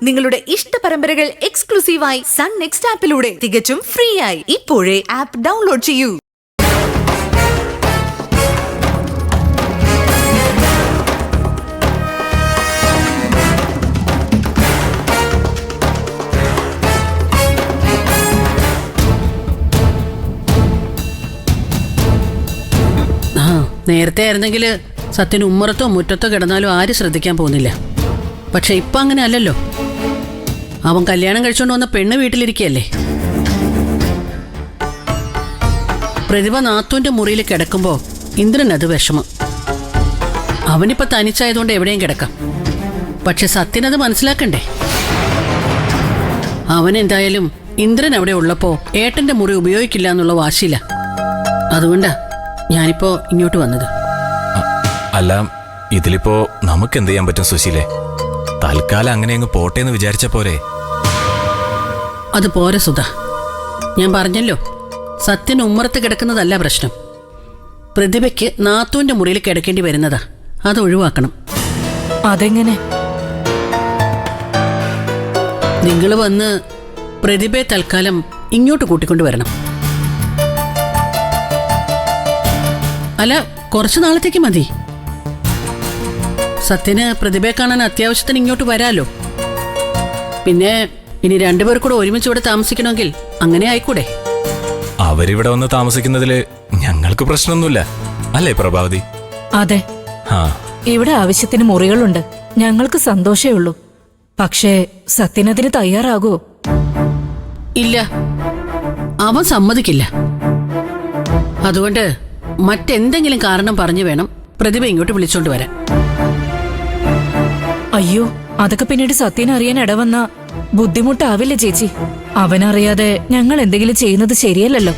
നിങ്ങളുടെ ഇഷ്ട പരമ്പരകൾ എക്സ്ക്ലൂസീവായി സൺ നെക്സ്റ്റ് ആപ്പിലൂടെ തികച്ചും ഫ്രീ ആയി ഇപ്പോഴേ ആപ്പ് ഡൗൺലോഡ് ചെയ്യൂ. നേരത്തെ ആയിരുന്നെങ്കിൽ സത്യന് ഉമ്മറത്തോ മുറ്റത്തോ കിടന്നാലും ആരും ശ്രദ്ധിക്കാൻ പോകുന്നില്ല. പക്ഷെ ഇപ്പം അങ്ങനെ അല്ലല്ലോ. അവൻ കല്യാണം കഴിച്ചോണ്ട് വന്ന പെണ്ണ് വീട്ടിലിരിക്കുകയല്ലേ. പ്രതിഭ നാത്തൂന്റെ മുറിയിൽ കിടക്കുമ്പോൾ ഇന്ദ്രൻ അത് വിഷമം. അവനിപ്പോൾ തനിച്ചായതുകൊണ്ട് എവിടെയും കിടക്കാം. പക്ഷെ സത്യനത് മനസ്സിലാക്കണ്ടേ. അവനെന്തായാലും ഇന്ദ്രൻ അവിടെ ഉള്ളപ്പോൾ ഏട്ടന്റെ മുറി ഉപയോഗിക്കില്ല എന്നുള്ള വാശിയില്ല. അതുകൊണ്ടാ ഞാനിപ്പോ ഇങ്ങോട്ട് വന്നത്. അല്ല, ഇതിലിപ്പോ നമുക്ക് എന്ത് ചെയ്യാൻ പറ്റും സുശീലേ? തൽക്കാലം അങ്ങനെ അങ്ങ് പോട്ടെ എന്ന് വിചാരിച്ച പോരെ? അത് പോരെ സുധ. ഞാൻ പറഞ്ഞല്ലോ, സത്യൻ ഉമ്മറത്ത് കിടക്കുന്നതല്ല പ്രശ്നം. പ്രതിഭയ്ക്ക് നാത്തൂന്റെ മുറിയിൽ കിടക്കേണ്ടി വരുന്നതാ. അത് ഒഴിവാക്കണം. അതെങ്ങനെ? നിങ്ങൾ വന്ന് പ്രതിഭയെ തൽക്കാലം ഇങ്ങോട്ട് കൂട്ടിക്കൊണ്ടുവരണം. അല്ല, കുറച്ചു നാളത്തേക്ക് മതി. സത്യന് പ്രതിഭയെ കാണാൻ അത്യാവശ്യത്തിന് ഇങ്ങോട്ട് വരാലോ. പിന്നെ ഇനി രണ്ടുപേർ കൂടെ ഒരുമിച്ച് ഇവിടെ താമസിക്കണമെങ്കിൽ അങ്ങനെ ആയിക്കൂടെ? അവരിവിടെ വന്ന് താമസിക്കുന്നതില് ഞങ്ങൾക്ക് പ്രശ്നമൊന്നുമില്ല, അല്ലേ പ്രഭാവതി? അതെ, ഇവിടെ ആവശ്യത്തിന് മുറികളുണ്ട്. ഞങ്ങൾക്ക് സന്തോഷേ ഉള്ളൂ. പക്ഷേ സത്യനതിന് തയ്യാറാകുമോ? ഇല്ല, അവൻ സമ്മതിക്കില്ല. അതുകൊണ്ട് മറ്റെന്തെങ്കിലും കാരണം പറഞ്ഞു വേണം പ്രതിഭ ഇങ്ങോട്ട് വിളിച്ചോണ്ട് വരാൻ. അയ്യോ, അതൊക്കെ പിന്നീട് സത്യനെ അറിയാൻ ഇടവന്ന ബുദ്ധിമുട്ടാവില്ല ചേച്ചി. അവനറിയാതെ ഞങ്ങൾ എന്തെങ്കിലും ചെയ്യുന്നത് ശരിയല്ലല്ലോ.